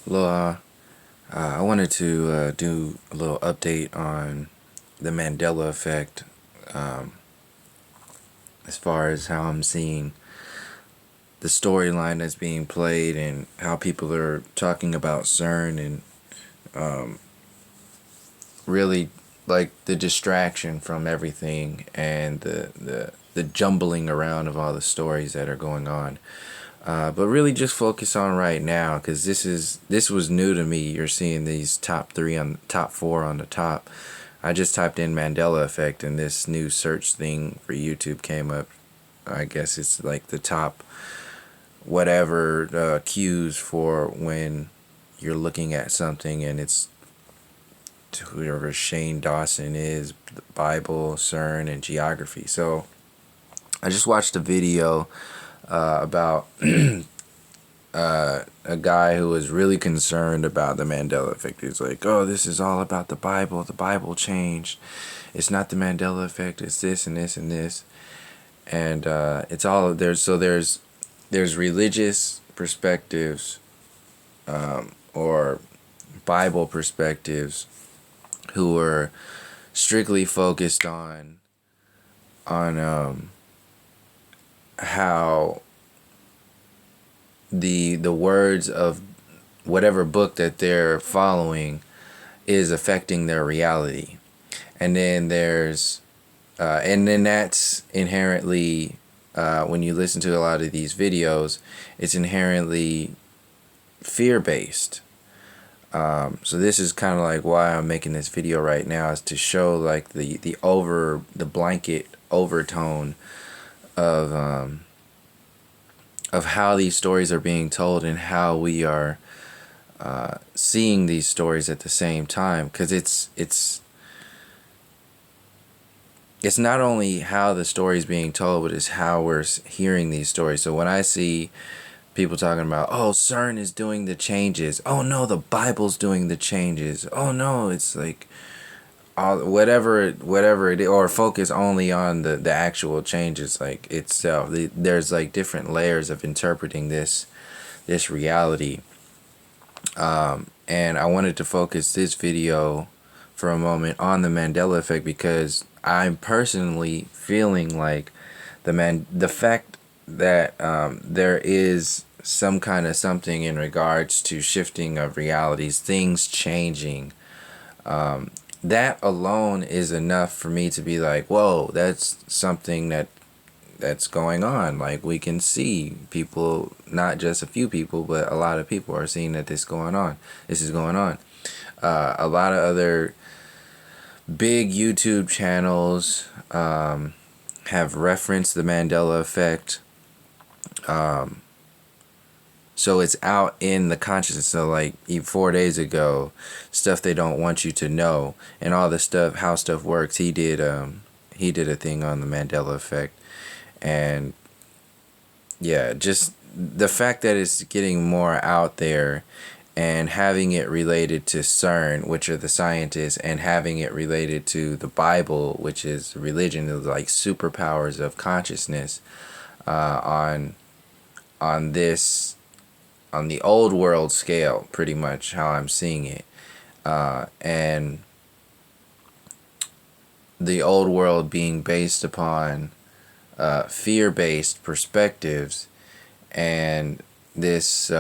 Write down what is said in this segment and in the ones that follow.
Aloha. I wanted to do a little update on the Mandela Effect, um, as far as how I'm seeing the storyline that's being played and how people are talking about CERN and really like the distraction from everything and the jumbling around of all the stories that are going on. But really just focus on right now, because this was new to me. You're seeing these top three on top four on the top. I just typed in Mandela Effect and this new search thing for YouTube came up. I guess it's like the top whatever cues for when you're looking at something, and it's whoever Shane Dawson is, the Bible, CERN, and geography. So I just watched a video about a guy who was really concerned about the Mandela Effect. He's like, oh, this is all about the Bible. The Bible changed. It's not the Mandela Effect. It's this and this and this. And it's all there's religious perspectives, or Bible perspectives, who are strictly focused on how the words of whatever book that they're following is affecting their reality. And then that's inherently, when you listen to a lot of these videos, it's inherently fear-based. So this is kind of like why I'm making this video right now, is to show like the blanket overtone of how these stories are being told and how we are seeing these stories at the same time. Because it's not only how the story is being told, but it's how we're hearing these stories. So when I see people talking about, oh, CERN is doing the changes, oh no, the Bible's doing the changes, oh no, it's like whatever it is, or focus only on the actual changes like itself. There's like different layers of interpreting this reality. And I wanted to focus this video for a moment on the Mandela Effect, because I'm personally feeling like the fact that there is some kind of something in regards to shifting of realities, things changing. That alone is enough for me to be like, whoa, that's something that's going on. Like, we can see people, not just a few people, but a lot of people are seeing that this is going on. A lot of other big YouTube channels have referenced the Mandela Effect. So it's out in the consciousness. So like 4 days ago, stuff they don't want you to know, and all the stuff, how stuff works. He did a thing on the Mandela Effect, and yeah, just the fact that it's getting more out there, and having it related to CERN, which are the scientists, and having it related to the Bible, which is religion, is like superpowers of consciousness, on this, on the old world scale, pretty much how I'm seeing it. And the old world being based upon fear-based perspectives, and this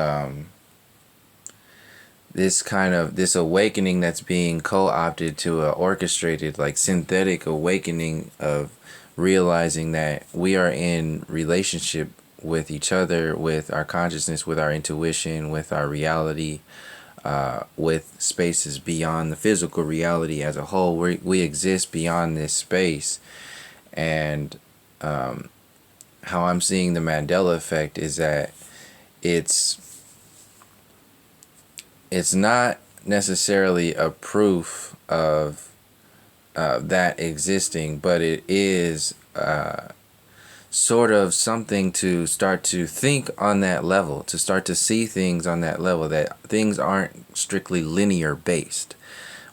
this awakening that's being co-opted to a orchestrated, like, synthetic awakening of realizing that we are in relationship with each other, with our consciousness, with our intuition, with our reality, with spaces beyond the physical reality as a whole. We exist beyond this space. And how I'm seeing the Mandela Effect is that it's not necessarily a proof of that existing, but it is sort of something to start to think on that level, to start to see things on that level, that things aren't strictly linear based.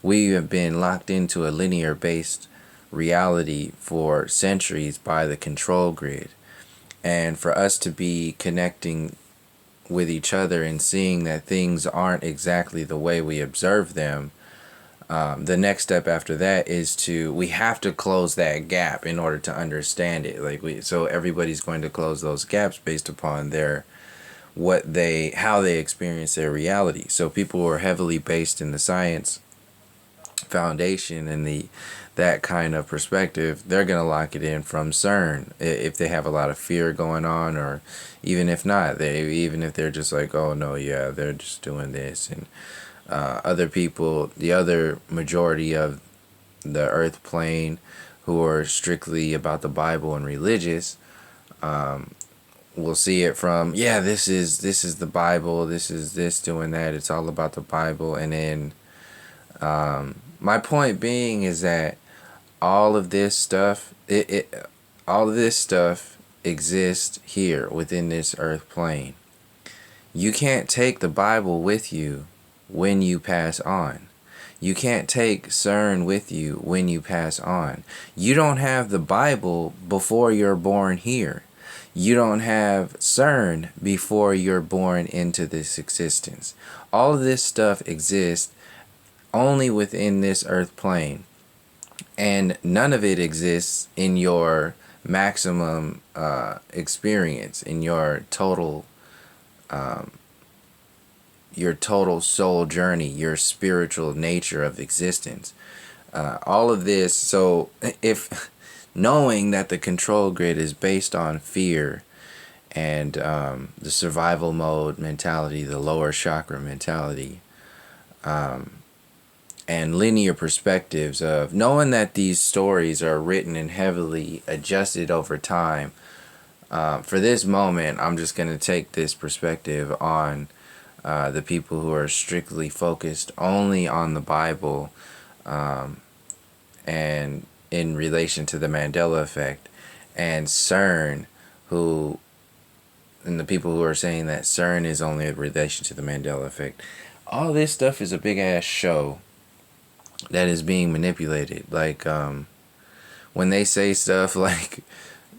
We have been locked into a linear based reality for centuries by the control grid. And for us to be connecting with each other and seeing that things aren't exactly the way we observe them, the next step after that is we have to close that gap in order to understand it. So everybody's going to close those gaps based upon how they experience their reality. So people who are heavily based in the science foundation and that kind of perspective, they're going to lock it in from CERN if they have a lot of fear going on, or even if not, even if they're just like, oh no, yeah, they're just doing this. And other people, the other majority of the earth plane, who are strictly about the Bible and religious, will see it from, yeah, this is the Bible, this is this doing that, it's all about the Bible. And then my point being is that all of this stuff exists here within this earth plane. You can't take the Bible with you when you pass on. You can't take CERN with you when you pass on. You don't have the Bible before you're born here. You don't have CERN before you're born into this existence. All of this stuff exists only within this earth plane, and none of it exists in your maximum experience, in your total soul journey, your spiritual nature of existence. All of this, so if knowing that the control grid is based on fear and the survival mode mentality, the lower chakra mentality, and linear perspectives of knowing that these stories are written and heavily adjusted over time. For this moment, I'm just going to take this perspective on the people who are strictly focused only on the Bible, and in relation to the Mandela Effect, and CERN, and the people who are saying that CERN is only in relation to the Mandela Effect. All this stuff is a big ass show that is being manipulated. Like when they say stuff like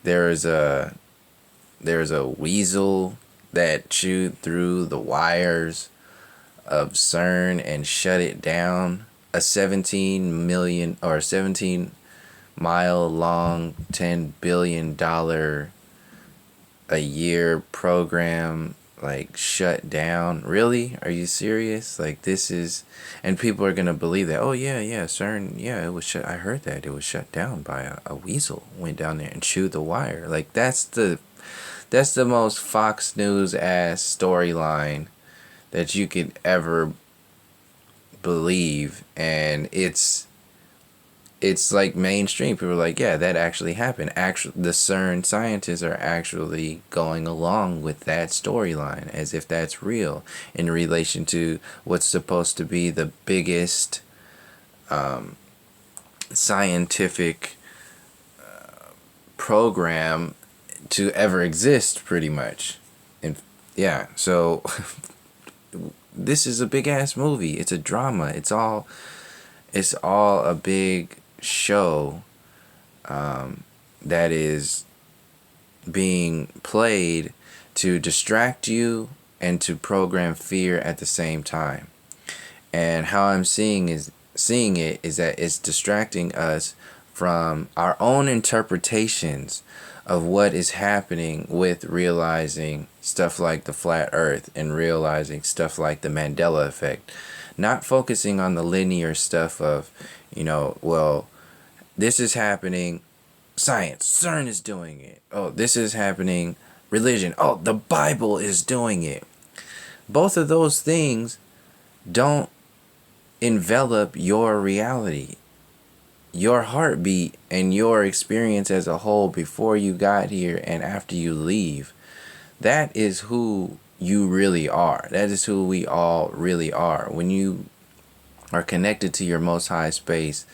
there's a weasel that chewed through the wires of CERN and shut it down, a 17 mile long, $10 billion a year program, like, shut down. Really? Are you serious? Like, this is, and people are gonna believe that, oh yeah, CERN, yeah, it was shut, I heard that it was shut down by a weasel, went down there and chewed the wire. Like, that's the most Fox News ass storyline that you could ever believe, and it's like mainstream. People are like, yeah, that actually happened. The CERN scientists are actually going along with that storyline as if that's real in relation to what's supposed to be the biggest scientific program to ever exist, pretty much. And yeah, so this is a big ass movie. It's a drama. It's all a big show that is being played to distract you and to program fear at the same time. And how I'm seeing it is that it's distracting us from our own interpretations of what is happening with realizing stuff like the flat earth and realizing stuff like the Mandela effect. Not focusing on the linear stuff of, well, this is happening, science, CERN is doing it. Oh, this is happening, religion, oh, the Bible is doing it. Both of those things don't envelop your reality. Your heartbeat and your experience as a whole before you got here and after you leave, that is who you really are. That is who we all really are. When you are connected to your most high space,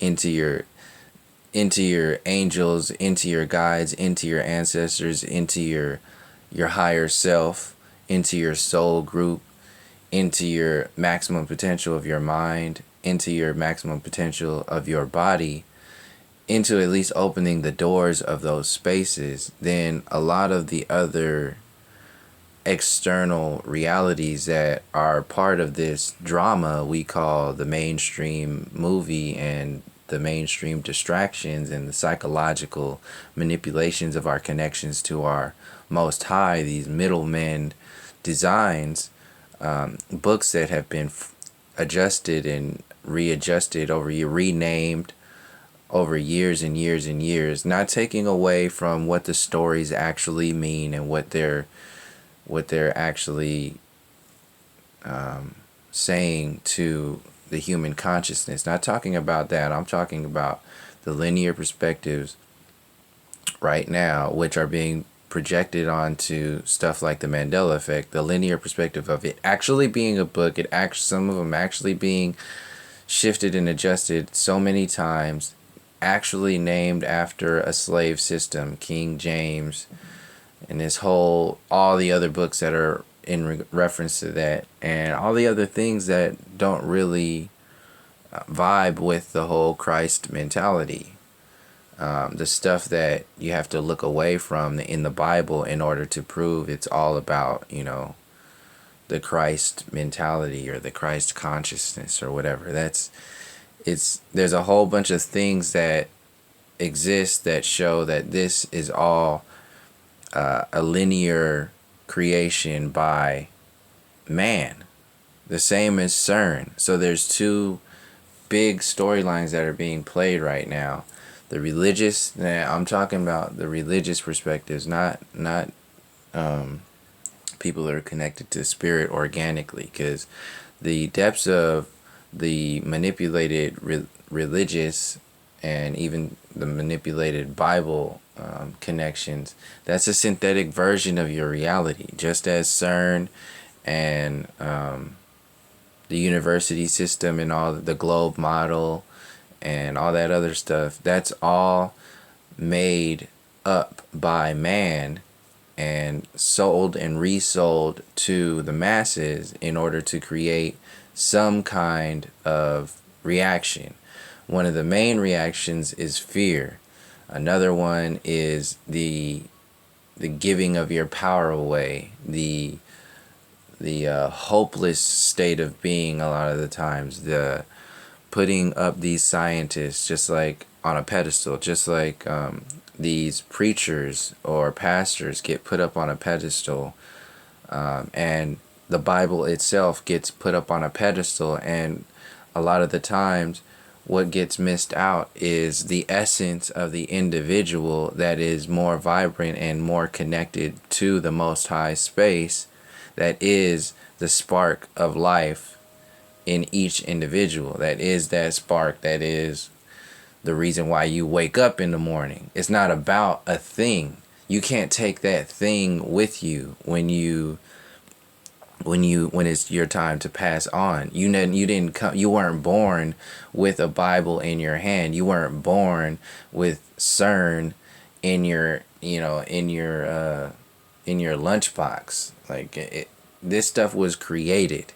into your angels, into your guides, into your ancestors, into your higher self, into your soul group, into your maximum potential of your mind, into your maximum potential of your body, into at least opening the doors of those spaces, then a lot of the other external realities that are part of this drama we call the mainstream movie, and the mainstream distractions and the psychological manipulations of our connections to our Most High, these middlemen designs, books that have been adjusted and readjusted over renamed over years and years and years, not taking away from what the stories actually mean and what they're actually saying to the human consciousness. Not talking about that. I'm talking about the linear perspectives right now, which are being projected onto stuff like the Mandela Effect. The linear perspective of it actually being a book, some of them actually being shifted and adjusted so many times, actually named after a slave system, King James, and all the other books that are in reference to that, and all the other things that don't really vibe with the whole Christ mentality. The stuff that you have to look away from in the Bible in order to prove it's all about, the Christ mentality or the Christ consciousness or whatever. There's a whole bunch of things that exist that show that this is all a linear creation by man, the same as CERN. So there's two big storylines that are being played right now. The religious, I'm talking about the religious perspectives, not people that are connected to spirit organically, because the depths of the manipulated religious and even the manipulated Bible connections, that's a synthetic version of your reality, just as CERN and the university system and all the globe model and all that other stuff. That's all made up by man and sold and resold to the masses in order to create some kind of reaction. One of the main reactions is fear. Another one is the giving of your power away, the hopeless state of being a lot of the times, the putting up these scientists just like on a pedestal, just like these preachers or pastors get put up on a pedestal, and the Bible itself gets put up on a pedestal, and a lot of the times what gets missed out is the essence of the individual that is more vibrant and more connected to the Most High space, that is the spark of life in each individual. That is that spark, that is the reason why you wake up in the morning. It's not about a thing. You can't take that thing with you when it's your time to pass on. You weren't born with a Bible in your hand. You weren't born with CERN in your lunchbox. This stuff was created,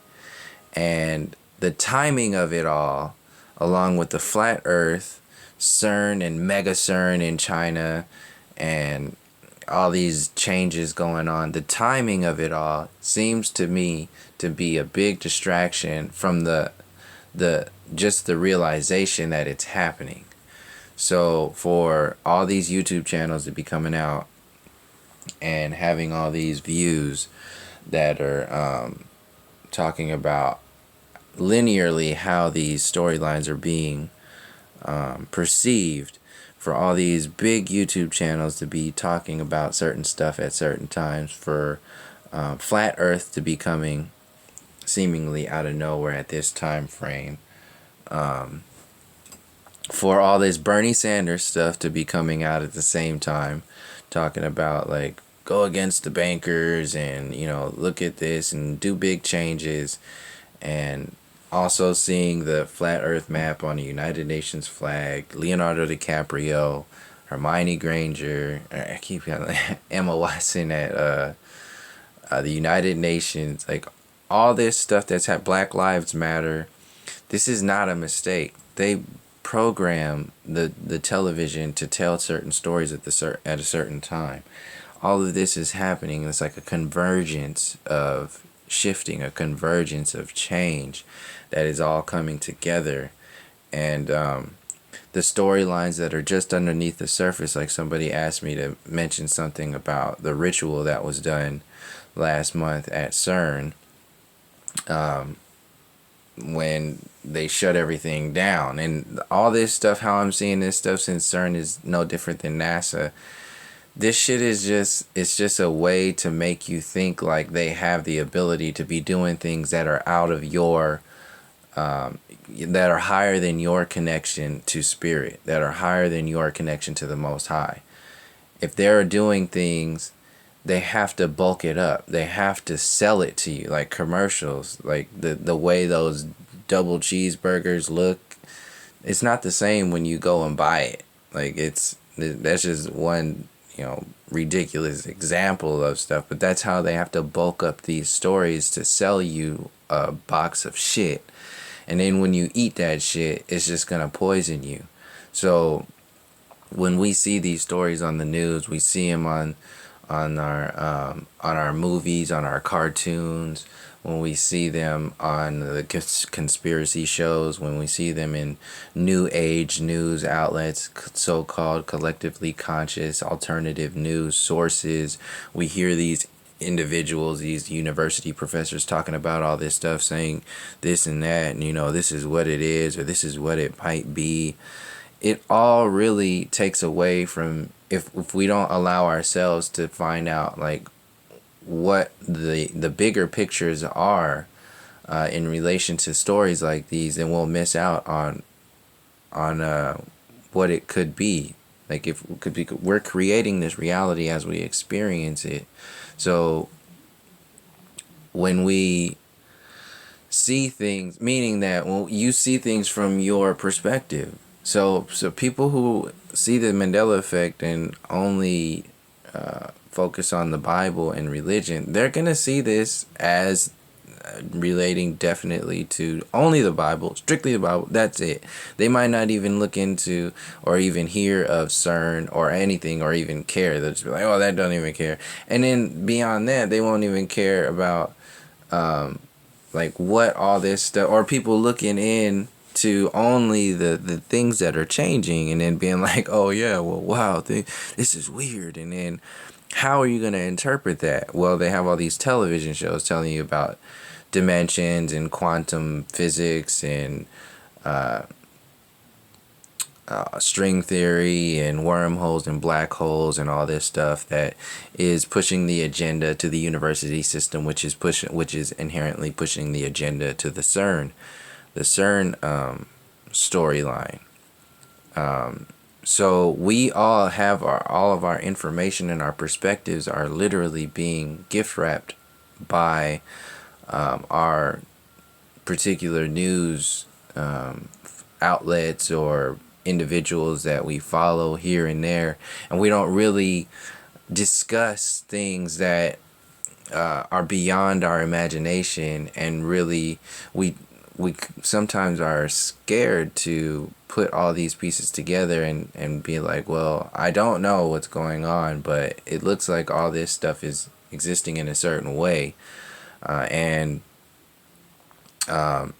and the timing of it all, along with the flat Earth, CERN and mega CERN in China, and all these changes going on, the timing of it all seems to me to be a big distraction from the realization that it's happening. So for all these YouTube channels to be coming out and having all these views that are talking about linearly how these storylines are being perceived, for all these big YouTube channels to be talking about certain stuff at certain times, for flat Earth to be coming seemingly out of nowhere at this time frame, for all this Bernie Sanders stuff to be coming out at the same time, talking about go against the bankers and look at this and do big changes, and also seeing the flat Earth map on the United Nations flag, Leonardo DiCaprio, Hermione Granger, I keep Emma Watson at the United Nations, all this stuff that's had Black Lives Matter. This is not a mistake. They program the television to tell certain stories at a certain time. all of this is happening. It's like a convergence of shifting, a convergence of change that is all coming together. And the storylines that are just underneath the surface, like somebody asked me to mention something about the ritual that was done last month at CERN, when they shut everything down. And all this stuff, how I'm seeing this stuff, since CERN is no different than NASA, this shit is it's just a way to make you think like they have the ability to be doing things that are out of your that are higher than your connection to spirit, that are higher than your connection to the Most High. If they're doing things, they have to bulk it up. They have to sell it to you, like commercials, like the way those double cheeseburgers look. It's not the same when you go and buy it. Like that's just one, ridiculous example of stuff, but that's how they have to bulk up these stories to sell you a box of shit. And then when you eat that shit, it's just gonna poison you. So when we see these stories on the news, we see them on our movies, on our cartoons, when we see them on the conspiracy shows, when we see them in new age news outlets, so-called collectively conscious alternative news sources, we hear these individuals, these university professors talking about all this stuff, saying this and that, and this is what it is, or this is what it might be. It all really takes away from, if we don't allow ourselves to find out like what the bigger pictures are in relation to stories like these, then we'll miss out on what it could be. Like, if it could be, we're creating this reality as we experience it. So when we see things, meaning that when you see things from your perspective, so people who see the Mandela Effect and only focus on the Bible and religion, they're gonna see this as relating definitely to only the Bible, strictly the Bible. That's it. They might not even look into or even hear of CERN or anything, or even care. They'll just be like, oh, that don't even care. And then beyond that, they won't even care about like what all this stuff, or people looking in to only the things that are changing, and then being like, oh yeah, well, wow, this is weird. And then how are you going to interpret that? Well, they have all these television shows telling you about dimensions and quantum physics and string theory and wormholes and black holes and all this stuff that is pushing the agenda to the university system, which is inherently pushing the agenda to the CERN storyline. So we all have all of our information, and our perspectives are literally being gift wrapped by our particular news outlets or individuals that we follow here and there, and we don't really discuss things that are beyond our imagination, and really we sometimes are scared to put all these pieces together and be like, well, I don't know what's going on, but it looks like all this stuff is existing in a certain way, and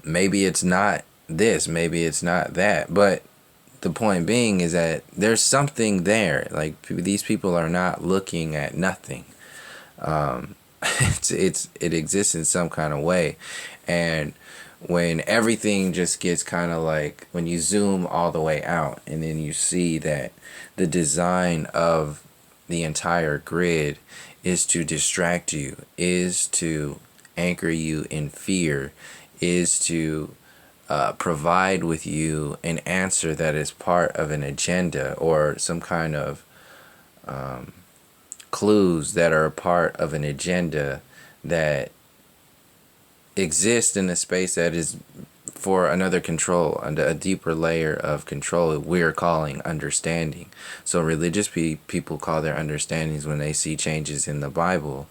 maybe it's not this, maybe it's not that, but the point being is that there's something there. Like, these people are not looking at nothing. It exists in some kind of way. And when everything just gets kind of like, when you zoom all the way out and then you see that the design of the entire grid is to distract you, is to anchor you in fear, is to provide with you an answer that is part of an agenda, or some kind of clues that are a part of an agenda that exist in a space that is for another control, under a deeper layer of control we're calling understanding. So religious people call their understandings when they see changes in the Bible,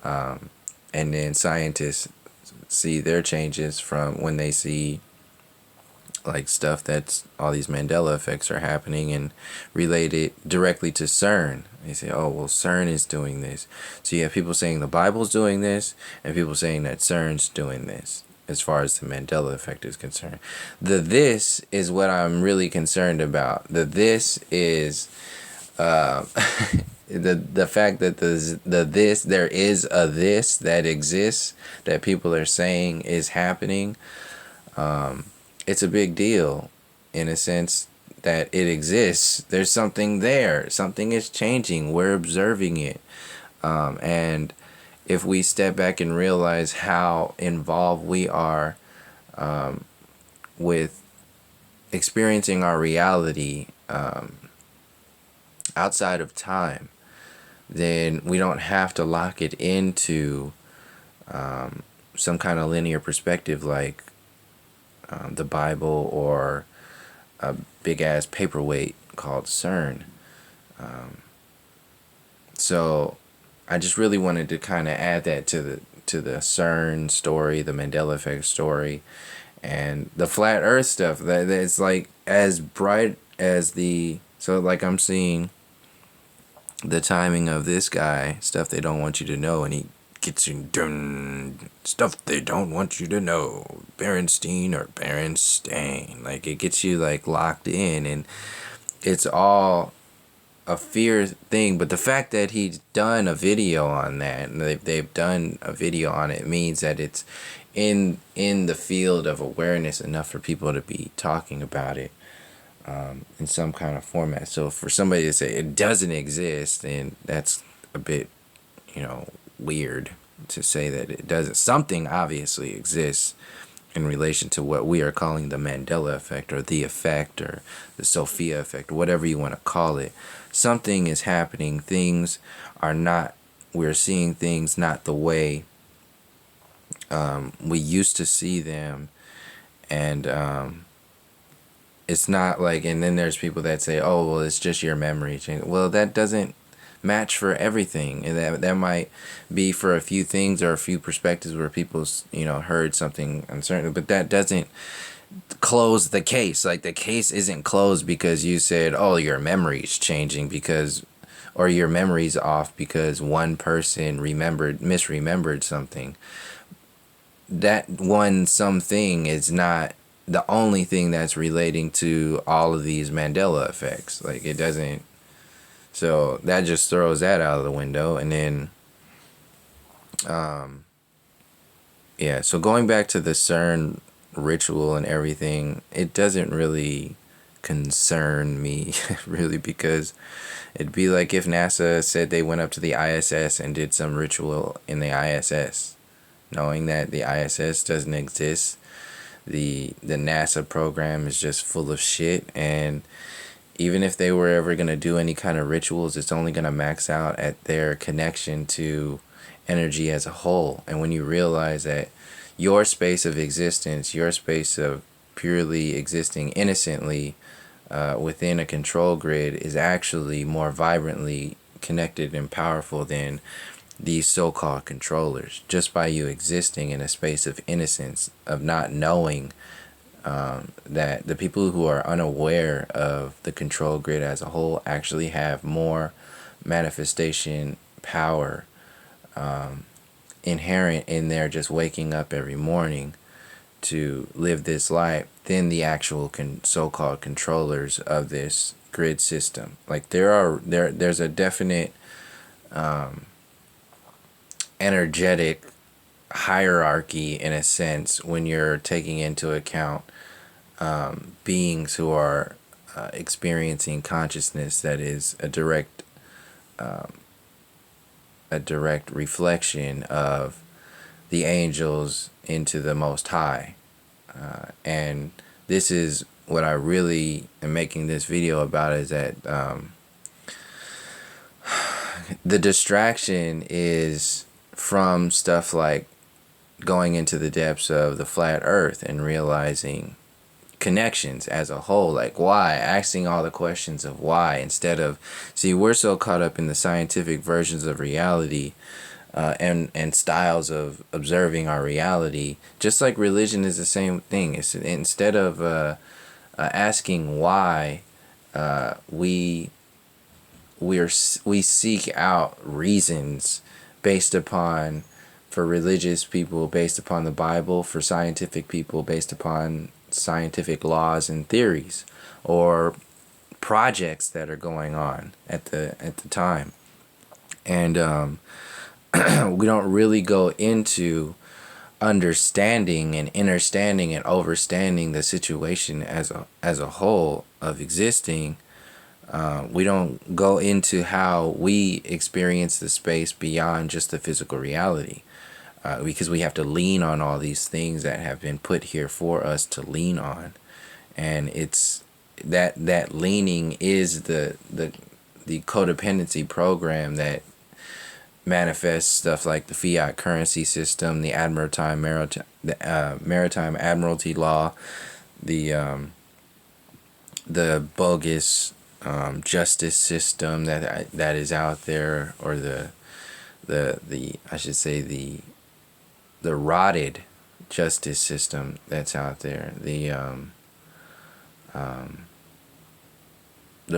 and then scientists see their changes from when they see like stuff that's all these Mandela effects are happening and related directly to CERN. They say, oh, well, CERN is doing this. So you have people saying the Bible's doing this and people saying that CERN's doing this as far as the Mandela effect is concerned. The this is what I'm really concerned about. The this is the fact that there is a this that exists that people are saying is happening. It's a big deal in a sense that it exists. There's something there. Something is changing. We're observing it. And if we step back and realize how involved we are with experiencing our reality outside of time, then we don't have to lock it into some kind of linear perspective like the Bible or a big ass paperweight called CERN. So I just really wanted to kind of add that to the CERN story, the Mandela Effect story, and the flat Earth stuff. That's like as bright as so like I'm seeing the timing of this guy, stuff they don't want you to know, and he gets you done stuff they don't want you to know. Berenstein or Berenstain. Like it gets you like locked in, and it's all a fear thing. But the fact that he's done a video on that, and they've done a video on it, means that it's in the field of awareness enough for people to be talking about it in some kind of format. So for somebody to say it doesn't exist, then that's a bit, weird to say that it doesn't. Something obviously exists in relation to what we are calling the Mandela effect or the effect or the Sophia effect, whatever you want to call it. Something is happening. Things are not, we're seeing things not the way we used to see them. And it's not like, and then there's people that say, oh, well, it's just your memory change. Well, that doesn't match for everything, and that might be for a few things or a few perspectives where people heard something uncertain, but that doesn't close the case. Like the case isn't closed because you said, oh, your memory's changing or your memory's off because one person misremembered something. That one something is not the only thing that's relating to all of these Mandela effects. Like it doesn't. So that just throws that out of the window. And then, so going back to the CERN ritual and everything, it doesn't really concern me, really, because it'd be like if NASA said they went up to the ISS and did some ritual in the ISS, knowing that the ISS doesn't exist. The NASA program is just full of shit, and even if they were ever going to do any kind of rituals, it's only going to max out at their connection to energy as a whole. And when you realize that your space of existence, your space of purely existing innocently within a control grid is actually more vibrantly connected and powerful than these so-called controllers, just by you existing in a space of innocence, of not knowing that the people who are unaware of the control grid as a whole actually have more manifestation power inherent in their just waking up every morning to live this life than the actual so-called controllers of this grid system. Like there's a definite energetic hierarchy in a sense when you're taking into account beings who are experiencing consciousness that is a direct reflection of the angels into the Most High. And this is what I really am making this video about, is that the distraction is from stuff like going into the depths of the flat earth and realizing connections as a whole, like why, asking all the questions of why, instead of, see, we're so caught up in the scientific versions of reality and styles of observing our reality. Just like religion is the same thing. It's instead of asking why, we we seek out reasons based upon, for religious people, based upon the Bible; for scientific people, based upon scientific laws and theories, or projects that are going on at the time. And we don't really go into understanding and understanding and overstanding the situation as a whole of existing. We don't go into how we experience the space beyond just the physical reality, because we have to lean on all these things that have been put here for us to lean on. And it's that leaning is the codependency program that manifests stuff like the fiat currency system, the maritime admiralty law, the bogus justice system that is out there, or the I should say the rotted justice system that's out there, the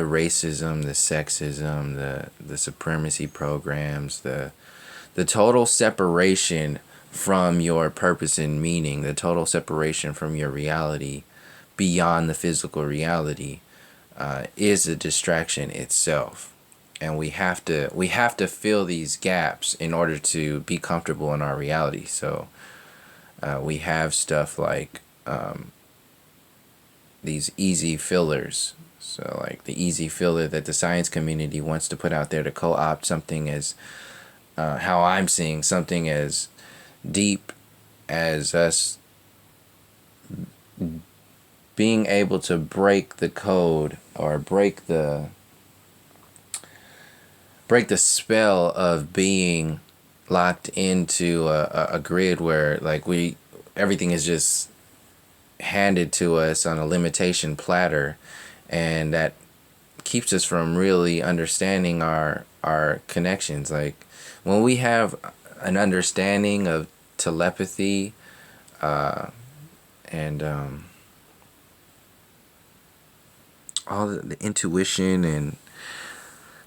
racism, the sexism, the supremacy programs, the total separation from your purpose and meaning, the total separation from your reality beyond the physical reality, is a distraction itself. And we have to fill these gaps in order to be comfortable in our reality. So we have stuff like these easy fillers. So like the easy filler that the science community wants to put out there to co-opt something as, how I'm seeing something as deep as us being able to break the code, or break the spell of being locked into a grid where like everything is just handed to us on a limitation platter, and that keeps us from really understanding our connections. Like when we have an understanding of telepathy, and all the intuition and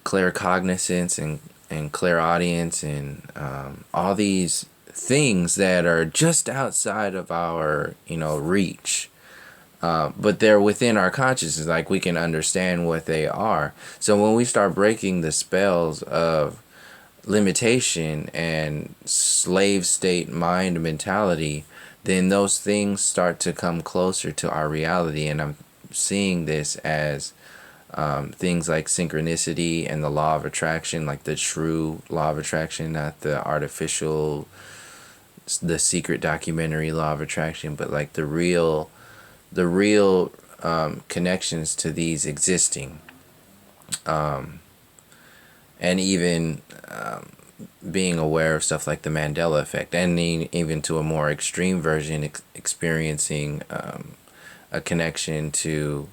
claircognizance and clairaudience, and all these things that are just outside of our reach, but they're within our consciousness. Like we can understand what they are. So when we start breaking the spells of limitation and slave state mind mentality, then those things start to come closer to our reality. And I'm seeing this as things like synchronicity and the law of attraction, like the true law of attraction, not the artificial, the secret documentary law of attraction, but like the real connections to these existing, and even being aware of stuff like the Mandela Effect, and even to a more extreme version, experiencing a connection to,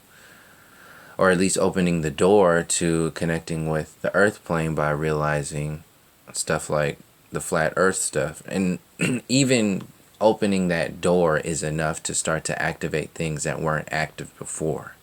or at least opening the door to connecting with the earth plane by realizing stuff like the flat earth stuff. And even opening that door is enough to start to activate things that weren't active before.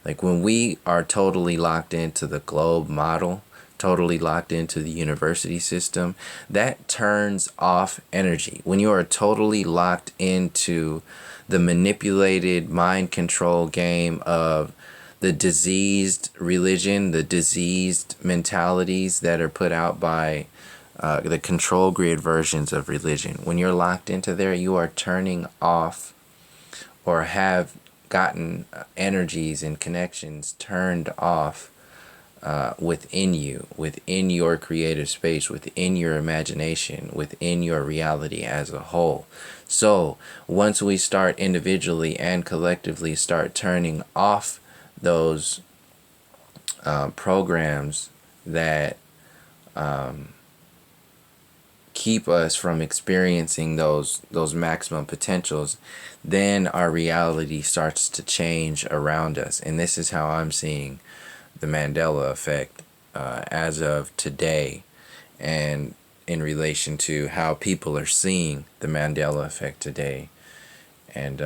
Like when we are totally locked into the globe model, totally locked into the university system, that turns off energy. When you are totally locked into the manipulated mind control game of the diseased religion, the diseased mentalities that are put out by the control grid versions of religion, when you're locked into there, you are turning off, or have gotten energies and connections turned off within you, within your creative space, within your imagination, within your reality as a whole. So once we start individually and collectively start turning off those programs that keep us from experiencing those maximum potentials, then our reality starts to change around us. And this is how I'm seeing the Mandela Effect as of today. And in relation to how people are seeing the Mandela Effect today, and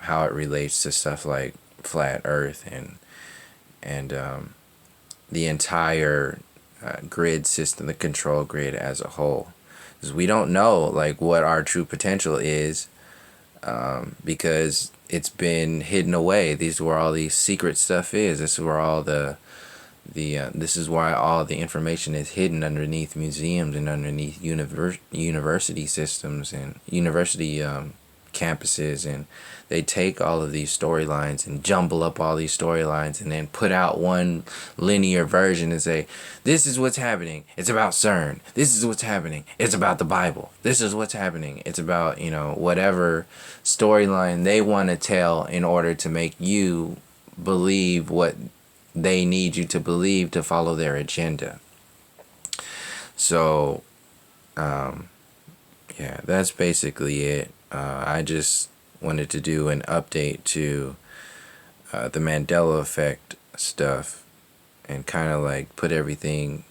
how it relates to stuff like flat Earth and the entire grid system, the control grid as a whole. Because we don't know like what our true potential is, because it's been hidden away. This is where all the secret stuff is. This is where all this is why all the information is hidden underneath museums and underneath university systems and university campuses, and they take all of these storylines and jumble up all these storylines and then put out one linear version and say, this is what's happening, it's about CERN. This is what's happening, it's about the Bible. This is what's happening, it's about, whatever storyline they want to tell in order to make you believe what they need you to believe to follow their agenda. So yeah, that's basically it. I just wanted to do an update to the Mandela Effect stuff and kind of like put everything,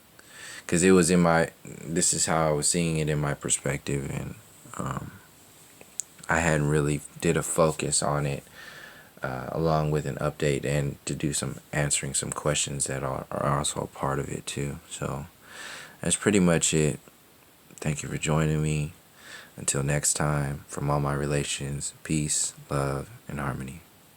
because it was this is how I was seeing it in my perspective, and I hadn't really did a focus on it, along with an update, and to do some answering some questions that are also a part of it too. So that's pretty much it. Thank you for joining me. Until next time, from all my relations, peace, love, and harmony.